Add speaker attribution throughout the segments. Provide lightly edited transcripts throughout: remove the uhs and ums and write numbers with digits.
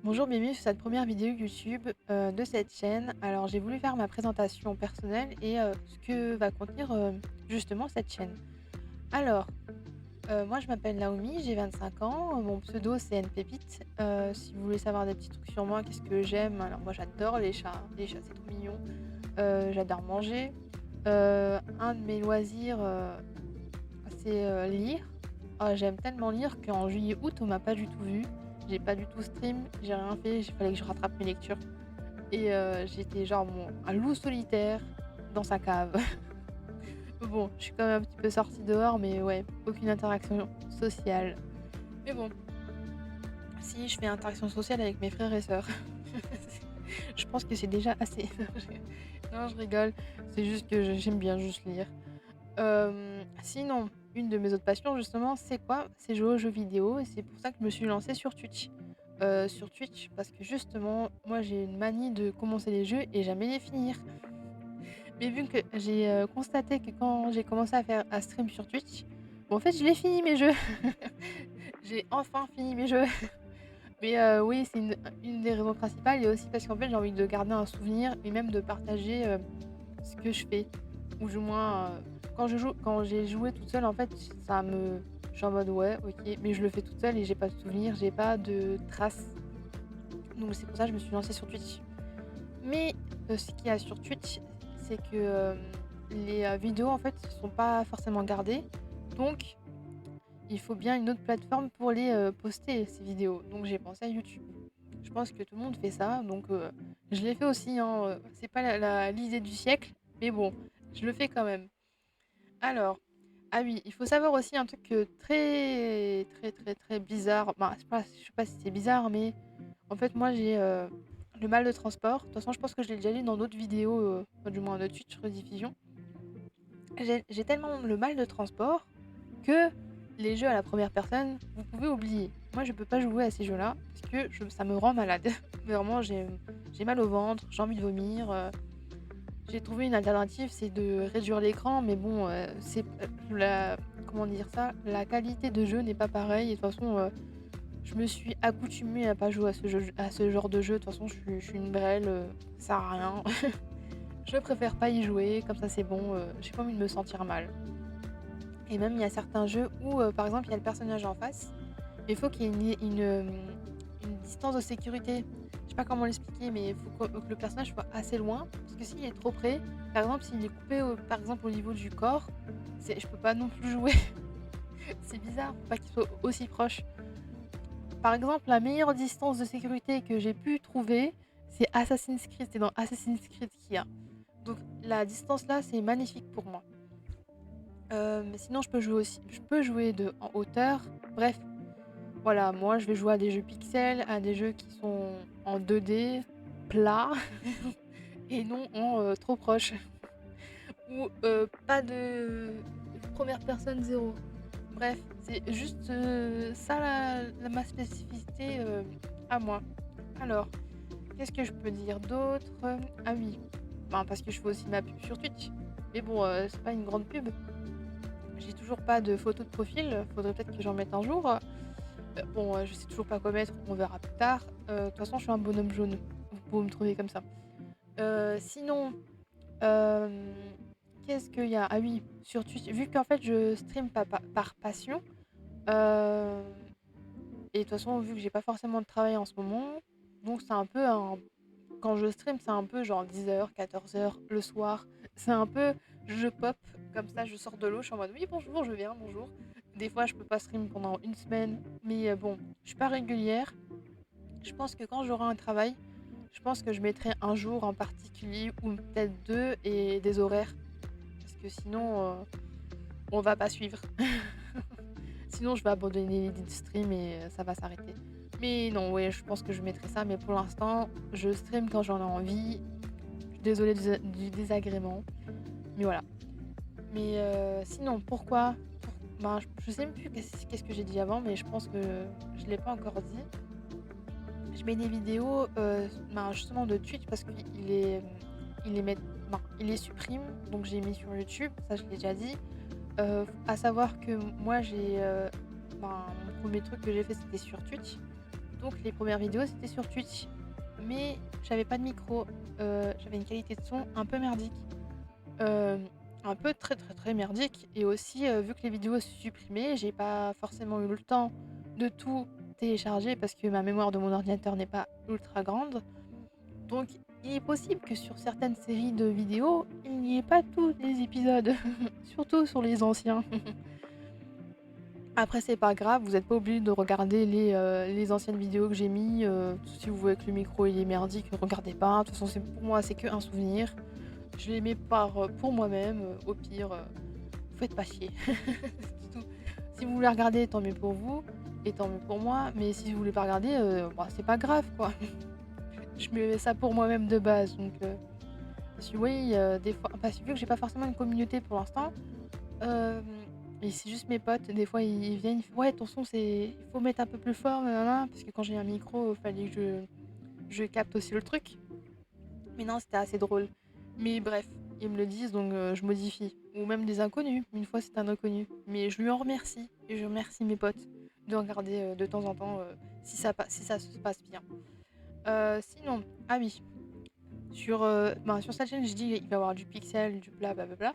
Speaker 1: Bonjour, bienvenue sur cette première vidéo YouTube de cette chaîne. Alors, j'ai voulu faire ma présentation personnelle et ce que va contenir justement cette chaîne. Alors, moi je m'appelle Naomi, j'ai 25 ans, mon pseudo c'est NPépite. Si vous voulez savoir des petits trucs sur moi, qu'est-ce que j'aime? Alors, moi j'adore les chats. Les chats c'est trop mignon. J'adore manger. Un de mes loisirs, c'est lire. Ah, j'aime tellement lire qu'en juillet-août, on m'a pas du tout vue. J'ai pas du tout stream, j'ai rien fait, il fallait que je rattrape mes lectures et j'étais genre un loup solitaire dans sa cave. Bon, je suis quand même un petit peu sortie dehors, mais ouais, aucune interaction sociale. Mais bon, si je fais interaction sociale avec mes frères et sœurs, je pense que c'est déjà assez. Non, je rigole, c'est juste que j'aime bien juste lire. Sinon, une de mes autres passions justement, c'est quoi? C'est jouer aux jeux vidéo et c'est pour ça que je me suis lancée sur Twitch. Sur Twitch parce que justement, moi j'ai une manie de commencer les jeux et jamais les finir. Mais vu que j'ai, constaté que quand j'ai commencé à stream sur Twitch, bah, en fait je l'ai fini mes jeux. J'ai enfin fini mes jeux. Mais oui, c'est une des raisons principales et aussi parce qu'en fait j'ai envie de garder un souvenir et même de partager, ce que je fais. Ou du moins, quand j'ai joué toute seule, en fait, ça me je suis en mode: «Ouais, OK», mais je le fais toute seule et j'ai pas de souvenirs, j'ai pas de traces. Donc c'est pour ça que je me suis lancée sur Twitch. Mais, ce qu'il y a sur Twitch, c'est que, les, vidéos, en fait, sont pas forcément gardées. Donc il faut bien une autre plateforme pour les, poster, ces vidéos. Donc j'ai pensé à YouTube. Je pense que tout le monde fait ça, donc je l'ai fait aussi, hein, c'est pas l'idée du siècle, mais bon, je le fais quand même. Alors, ah oui, il faut savoir aussi un truc, très, très, très, très bizarre. Bah, je sais pas si c'est bizarre, mais en fait, moi, j'ai, le mal de transport. De toute façon, je pense que je l'ai déjà dit dans d'autres vidéos, enfin, du moins de Twitch rediffusion. J'ai tellement le mal de transport que les jeux à la première personne, vous pouvez oublier. Moi, je peux pas jouer à ces jeux-là parce que ça me rend malade. Vraiment, j'ai mal au ventre, j'ai envie de vomir. J'ai trouvé une alternative, c'est de réduire l'écran, mais bon, c'est comment dire ça? La qualité de jeu n'est pas pareille et de toute façon, je me suis accoutumée à pas jouer à ce genre de jeu. De toute façon, je suis une brêle, ça sert à rien. Je préfère pas y jouer, comme ça c'est bon, j'ai pas envie de me sentir mal. Et même il y a certains jeux où, par exemple, il y a le personnage en face, mais il faut qu'il y ait une distance de sécurité. Je sais pas comment l'expliquer, mais il faut que le personnage soit assez loin, parce que s'il est trop près, par exemple, s'il est coupé par exemple au niveau du corps, je peux pas non plus jouer. C'est bizarre, faut pas qu'il soit aussi proche. Par exemple, la meilleure distance de sécurité que j'ai pu trouver, c'est Assassin's Creed. C'est dans Assassin's Creed qu'il y a. Donc la distance là, c'est magnifique pour moi. Mais sinon, je peux jouer en hauteur. Bref, voilà, moi je vais jouer à des jeux pixels, à des jeux qui sont en 2D, plats, et non en trop proche. Ou pas de première personne zéro. Bref, c'est juste ça ma spécificité à moi. Alors, qu'est-ce que je peux dire d'autre? Ah oui, ben, parce que je fais aussi ma pub sur Twitch. Mais bon, c'est pas une grande pub. J'ai toujours pas de photo de profil, faudrait peut-être que j'en mette un jour. Bon, je sais toujours pas quoi mettre, on verra plus tard. De toute façon, je suis un bonhomme jaune, vous pouvez me trouver comme ça. Sinon, hem, qu'est-ce qu'il y a? Ah oui, sur Twitch, vu qu'en fait je stream par passion, hem et de toute façon, vu que j'ai pas forcément de travail en ce moment, donc c'est un peu un quand je stream, c'est un peu genre 10h, 14h le soir. C'est un peu je pop, comme ça je sors de l'eau, je suis en mode: «Oui bonjour, je viens, bonjour». Des fois, je peux pas stream pendant une semaine, mais bon, je suis pas régulière. Je pense que quand j'aurai un travail, je pense que je mettrai un jour en particulier ou peut-être 2 et des horaires. Parce que sinon, on va pas suivre. Sinon, je vais abandonner l'idée de stream et ça va s'arrêter. Mais non, ouais, je pense que je mettrai ça, mais pour l'instant, je stream quand j'en ai envie. Je suis désolée du désagrément, mais voilà. Mais sinon, pourquoi? Ben, je sais même plus qu'est-ce que j'ai dit avant, mais je pense que je l'ai pas encore dit. Je mets des vidéos, ben, justement de Twitch parce qu'il est, il les met ben, il les supprime, donc j'ai mis sur YouTube, ça je l'ai déjà dit. À savoir que moi ben, mon premier truc que j'ai fait, c'était sur Twitch. Donc les premières vidéos, c'était sur Twitch. Mais j'avais pas de micro, j'avais une qualité de son un peu merdique. Hem, un peu très, très, très merdique et aussi, vu que les vidéos se supprimaient, j'ai pas forcément eu le temps de tout télécharger parce que ma mémoire de mon ordinateur n'est pas ultra grande. Donc il est possible que sur certaines séries de vidéos, il n'y ait pas tous les épisodes, surtout sur les anciens. Après c'est pas grave, vous êtes pas obligé de regarder les anciennes vidéos que j'ai mis, si vous voyez que le micro il est merdique, regardez pas. De toute façon c'est pour moi c'est qu'un souvenir. Je les mets pour moi-même, au pire, vous faites pas chier. C'est tout. Si vous voulez regarder, tant mieux pour vous et tant mieux pour moi, mais si vous voulez pas regarder, bah, c'est pas grave quoi. Je mets ça pour moi-même de base donc parce que oui, des fois parce que vu que j'ai pas forcément une communauté pour l'instant, hem et c'est juste mes potes, des fois ils viennent, ils font: «Ouais ton son c'est il faut mettre un peu plus fort, nin parce que quand j'ai un micro, fallait que je capte aussi le truc. Mais non, c'était assez drôle. Mais bref, ils me le disent donc je modifie. Ou même des inconnus. Une fois, c'était un inconnu. Mais je lui en remercie et je remercie mes potes de regarder, de temps en temps, si ça se passe bien. Sinon ah oui, sur cette chaîne, je dis il va y avoir du pixel, du bla bla bla bla.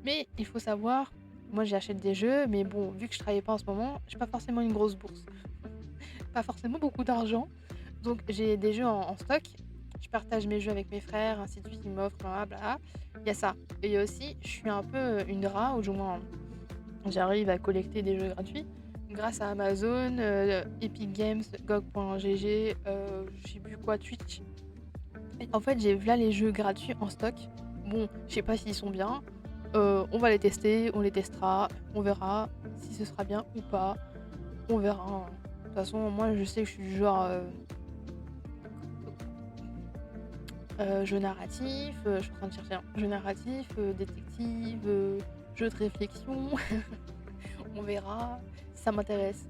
Speaker 1: Mais il faut savoir, moi j'achète des jeux, mais bon, vu que je travaille pas en ce moment, j'ai pas forcément une grosse bourse. Pas forcément beaucoup d'argent. Donc j'ai des jeux en stock. Je partage mes jeux avec mes frères, ainsi de suite, ils m'offrent, blablabla. Il y a ça. Et il y a aussi, je suis un peu une rat, ou du moins j'arrive à collecter des jeux gratuits grâce à Amazon, Epic Games, GOG.gg, je sais plus quoi, Twitch. Et en fait, j'ai là les jeux gratuits en stock. Bon, je sais pas s'ils sont bien. On va les tester, on les testera, on verra si ce sera bien ou pas. On verra, hein. De toute façon, moi je sais que je suis du genre jeu narratif, je suis en train de chercher un jeu narratif, détective, jeu de réflexion. On verra si ça m'intéresse.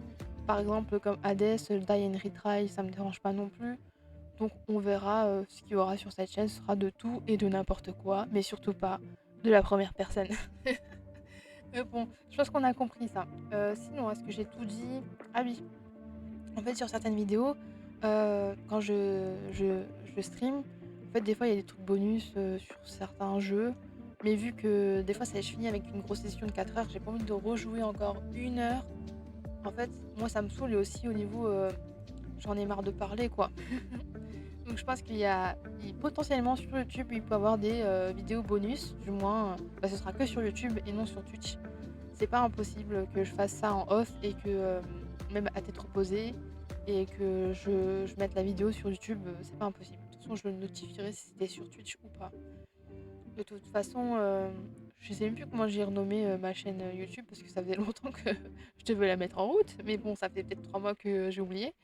Speaker 1: Par exemple, comme Hades, Die and Retry, ça me dérange pas non plus. Donc on verra ce qu'il y aura sur cette chaîne, ce sera de tout et de n'importe quoi, mais surtout pas de la première personne. Mais bon, je pense qu'on a compris ça. Sinon, est-ce que j'ai tout dit? Ah oui, en fait, sur certaines vidéos, quand je stream, en fait, des fois, il y a des trucs bonus, sur certains jeux. Mais vu que des fois, ça je finis avec une grosse session de 4 heures, j'ai pas envie de rejouer encore 1 heure. En fait, moi, ça me saoule et aussi au niveau, j'en ai marre de parler, quoi. Donc je pense potentiellement sur YouTube, il peut y avoir des, vidéos bonus, du moins, bah, ce sera que sur YouTube et non sur Twitch. C'est pas impossible que je fasse ça en off et que, même à tête reposée et que je mette la vidéo sur YouTube, c'est pas impossible. De toute façon, je le notifierai si c'était sur Twitch ou pas. De toute façon, je sais même plus comment j'ai renommé, ma chaîne, YouTube parce que ça faisait longtemps que je devais la mettre en route, mais bon, ça fait peut-être 3 mois que j'ai oublié.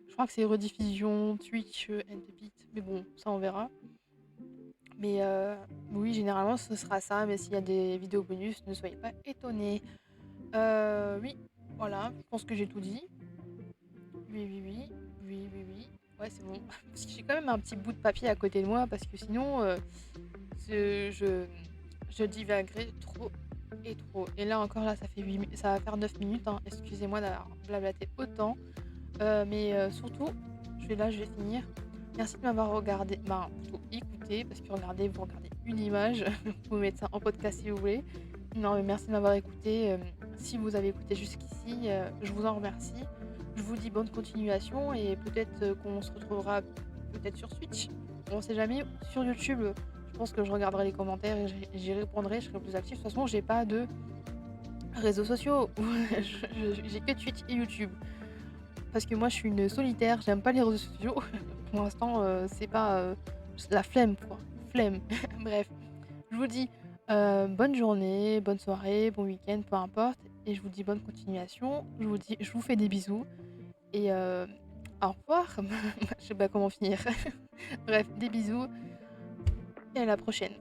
Speaker 1: Je crois que c'est rediffusion Twitch, and the Beat, mais bon, ça on verra. Mais oui, généralement ce sera ça, mais s'il y a des vidéos bonus, ne soyez pas étonnés. Oui, voilà, je pense que j'ai tout dit. Oui, oui, oui. Oui, oui, oui. Ouais, c'est bon. Parce que j'ai quand même un petit bout de papier à côté de moi, parce que sinon, je, je, je divaguerai trop et trop. Et là encore, là, ça va faire 9 minutes, hein. Excusez-moi d'avoir blablaté autant. Mais surtout, je vais finir. Merci de m'avoir regardé, enfin, plutôt écouté, parce que regardez, vous regardez une image. Vous pouvez mettre ça en podcast si vous voulez. Non, mais merci de m'avoir écouté. Si vous avez écouté jusqu'ici, je vous en remercie. Je vous dis bonne continuation et peut-être qu'on se retrouvera peut-être sur Switch. On sait jamais. Sur YouTube, je pense que je regarderai les commentaires et j'y répondrai, je serai plus active. De toute façon, j'ai pas de réseaux sociaux. J'ai que Twitch et YouTube. Parce que moi, je suis une solitaire, j'aime pas les réseaux sociaux. Pour l'instant, c'est pas la flemme, quoi. Flemme. Bref, je vous dis bonne journée, bonne soirée, bon week-end, peu importe. Et je vous dis bonne continuation. Je vous fais des bisous. Et au revoir. Je sais pas comment finir. Bref, des bisous et à la prochaine.